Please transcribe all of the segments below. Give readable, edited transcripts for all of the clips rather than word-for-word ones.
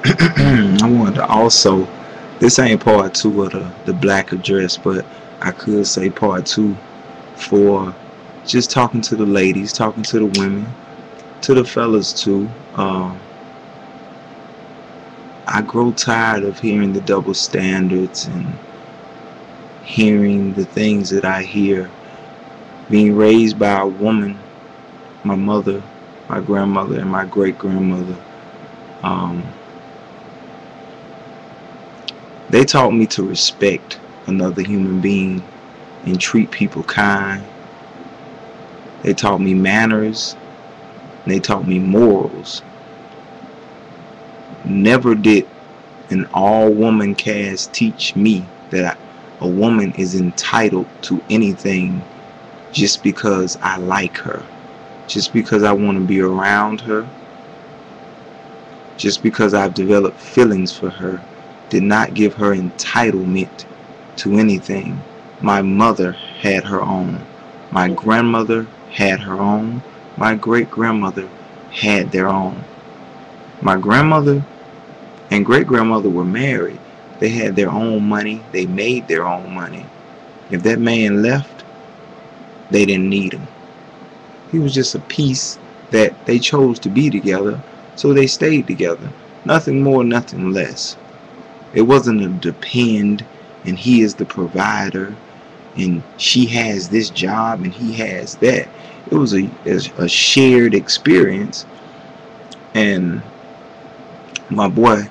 I wanted to also, this ain't part two of the black address, but I could say part two for just talking to the ladies, talking to the women, to the fellas too. I grow tired of hearing the double standards and hearing the things that I hear. Being raised by a woman, my mother, my grandmother, and my great grandmother, um, they taught me to respect another human being and treat people kind. They taught me manners. And they taught me morals. Never did an all-woman cast teach me that a woman is entitled to anything just because I like her, just because I want to be around her, just because I've developed feelings for her, did not give her entitlement to anything. My mother had her own. My grandmother had her own. My great-grandmother had their own. My grandmother and great-grandmother were married. They had their own money. They made their own money. If that man left, they didn't need him. He was just a piece that they chose to be together, so they stayed together. Nothing more, nothing less. It wasn't a depend and he is the provider and she has this job and he has that. It was a shared experience. And my boy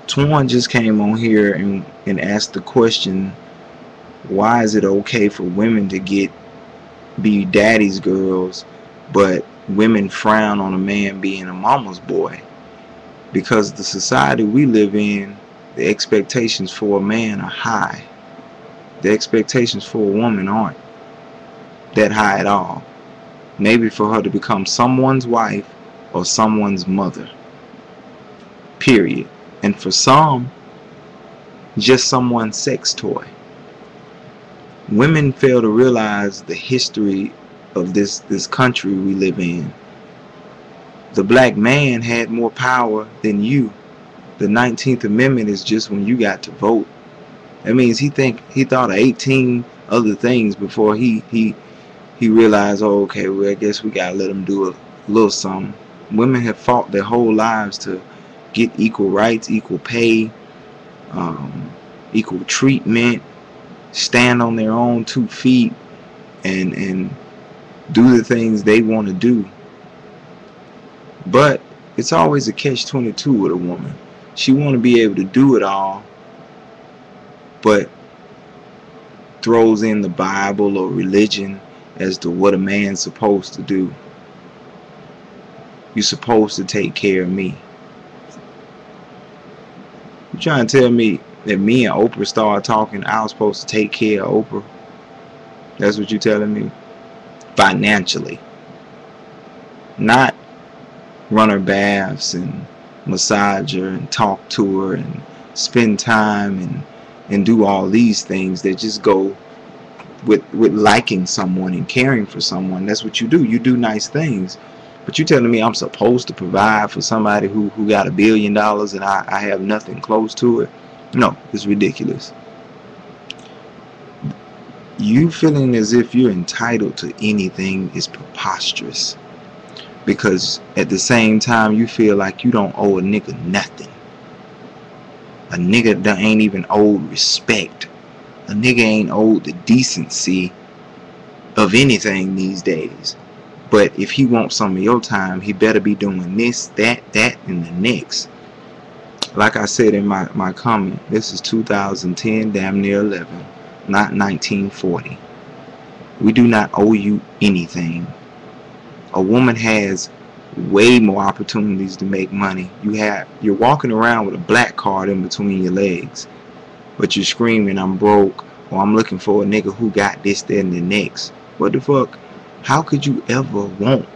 Twan just came on here and asked the question, why is it okay for women to be daddy's girls, but women frown on a man being a mama's boy? Because the society we live in, the expectations for a man are high. The expectations for a woman aren't that high at all. Maybe for her to become someone's wife or someone's mother. Period. And for some, just someone's sex toy. Women fail to realize the history of this country we live in. The black man had more power than you. The 19th Amendment is just when you got to vote. That means he thought of 18 other things before he realized, oh, okay, well, I guess we gotta let him do a little something. Women have fought their whole lives to get equal rights, equal pay, equal treatment, stand on their own 2 feet, and do the things they want to do. But it's always a catch-22 with a woman. She want to be able to do it all, but throws in the Bible or religion as to what a man's supposed to do. You're supposed to take care of me. You trying to tell me that me and Oprah started talking, I was supposed to take care of Oprah? That's what you're telling me? Financially. Not run her baths and massage her and talk to her and spend time and do all these things that just go with liking someone and caring for someone. That's what you do. You do nice things. But you telling me I'm supposed to provide for somebody who got $1 billion and I have nothing close to it? No, it's ridiculous. You feeling as if you're entitled to anything is preposterous. Because at the same time you feel like you don't owe a nigga nothing. A nigga that ain't even owed respect. A nigga ain't owed the decency of anything these days. But if he wants some of your time, he better be doing this, that, and the next. Like I said in my comment, this is 2010, damn near 11, not 1940. We do not owe you anything. A woman has way more opportunities to make money. You're walking around with a black card in between your legs, but you're screaming, I'm broke, or I'm looking for a nigga who got this, that, and the next. What the fuck? How could you ever want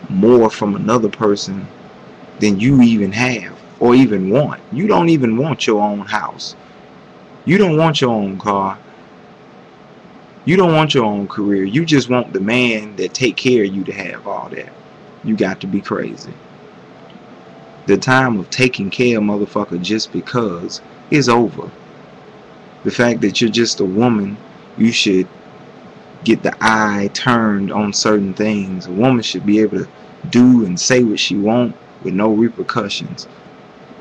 more from another person than you even have or even want? You don't even want your own house. You don't want your own car. You don't want your own career. You just want the man that take care of you to have all that. You got to be crazy. The time of taking care of motherfucker just because is over. The fact that you're just a woman, you should get the eye turned on certain things. A woman should be able to do and say what she want with no repercussions.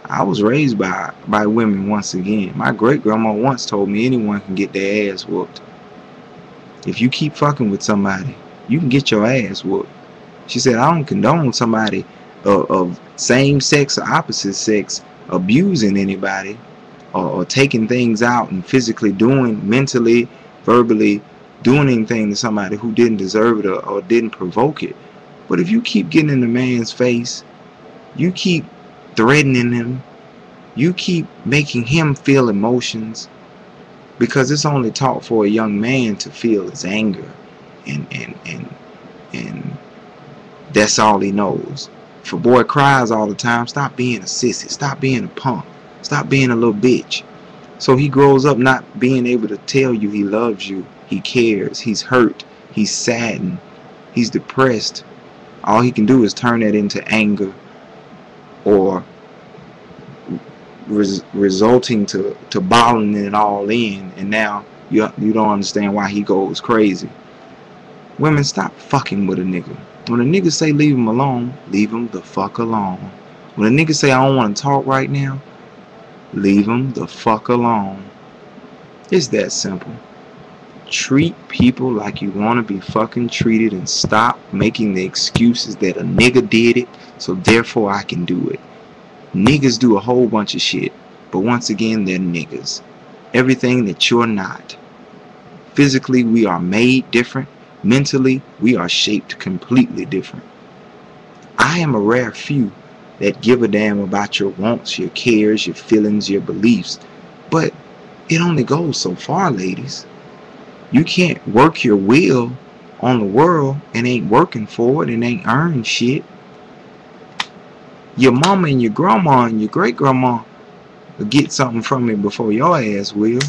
I was raised by women once again. My great grandma once told me anyone can get their ass whooped. If you keep fucking with somebody, you can get your ass whooped. She said, I don't condone somebody of same sex or opposite sex abusing anybody or taking things out and physically doing, mentally, verbally, doing anything to somebody who didn't deserve it or didn't provoke it. But if you keep getting in the man's face, you keep threatening him, you keep making him feel emotions, because it's only taught for a young man to feel his anger, and that's all he knows. If a boy cries all the time, stop being a sissy, stop being a punk, stop being a little bitch. So he grows up not being able to tell you he loves you, he cares, he's hurt, he's saddened, he's depressed. All he can do is turn that into anger, or resulting to bottling it all in, and now you don't understand why he goes crazy. Women, stop fucking with a nigga. When a nigga say leave him alone, leave him the fuck alone. When a nigga say I don't want to talk right now, leave him the fuck alone. It's that simple. Treat people like you want to be fucking treated, and stop making the excuses that a nigga did it, so therefore I can do it. Niggas do a whole bunch of shit, but once again, they're niggas. Everything that you're not. Physically, we are made different. Mentally, we are shaped completely different. I am a rare few that give a damn about your wants, your cares, your feelings, your beliefs. But it only goes so far, ladies. You can't work your will on the world and ain't working for it and ain't earning shit. Your mama and your grandma and your great grandma will get something from it before your ass will.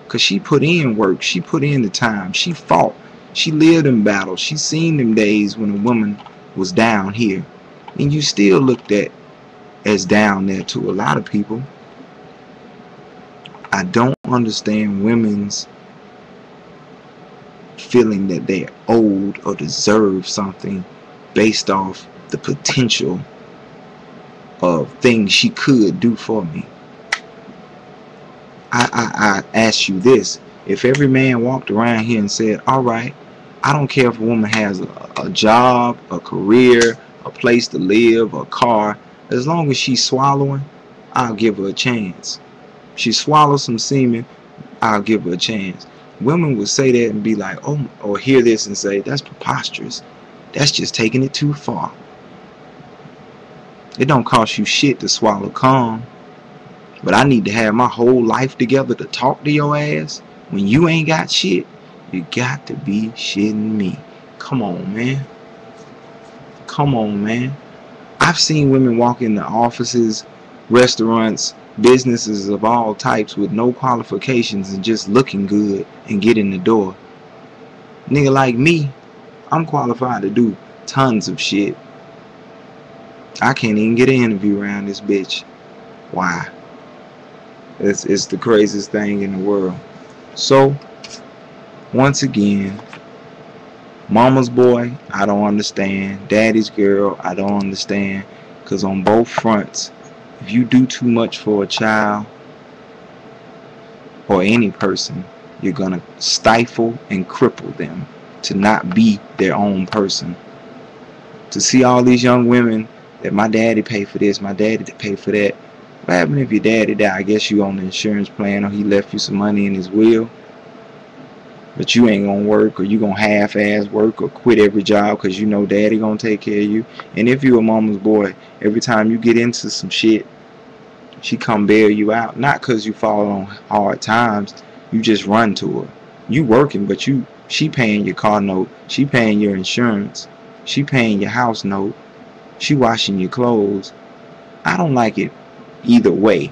Because she put in work. She put in the time. She fought. She lived in battle. She seen them days when a woman was down here. And you still looked at as down there to a lot of people. I don't understand women's feeling that they're owed or deserve something based off the potential of things she could do for me. I ask you this. If every man walked around here and said, alright, I don't care if a woman has a job, a career, a place to live, a car, as long as she's swallowing, I'll give her a chance. She swallows some semen, I'll give her a chance. Women would say that and be like, oh, or hear this and say, that's preposterous. That's just taking it too far. It don't cost you shit to swallow cum. But I need to have my whole life together to talk to your ass when you ain't got shit. You got to be shitting me. Come on, man. Come on, man. I've seen women walk into offices, restaurants, businesses of all types with no qualifications and just looking good and get in the door. Nigga like me, I'm qualified to do tons of shit. I can't even get an interview around this bitch. Why? It's the craziest thing in the world. So, once again, mama's boy, I don't understand. Daddy's girl, I don't understand. Because on both fronts, if you do too much for a child or any person, you're going to stifle and cripple them to not be their own person. To see all these young women that my daddy paid for this, my daddy paid for that. What happened if your daddy died? I guess you on the insurance plan, or he left you some money in his will. But you ain't gonna work, or you gonna half-ass work, or quit every job because you know daddy gonna take care of you. And if you a mama's boy, every time you get into some shit, she come bail you out. Not because you fall on hard times, you just run to her. You working, but she paying your car note, she paying your insurance, she paying your house note, she washing your clothes. I don't like it either way.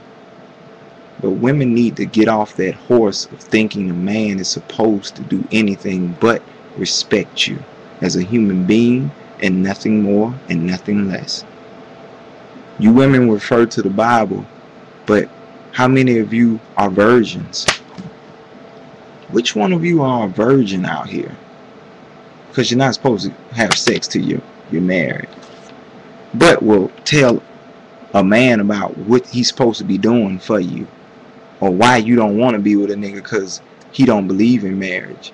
But women need to get off that horse of thinking a man is supposed to do anything but respect you as a human being, and nothing more and nothing less. You women refer to the Bible, but how many of you are virgins? Which one of you are a virgin out here? Because you're not supposed to have sex till you're married. But will tell a man about what he's supposed to be doing for you, or why you don't want to be with a nigga because he don't believe in marriage.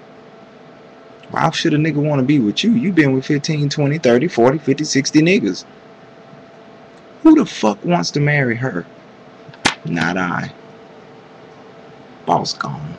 Why should a nigga want to be with you? You been with 15, 20, 30, 40, 50, 60 niggas. Who the fuck wants to marry her? Not I. Boss gone.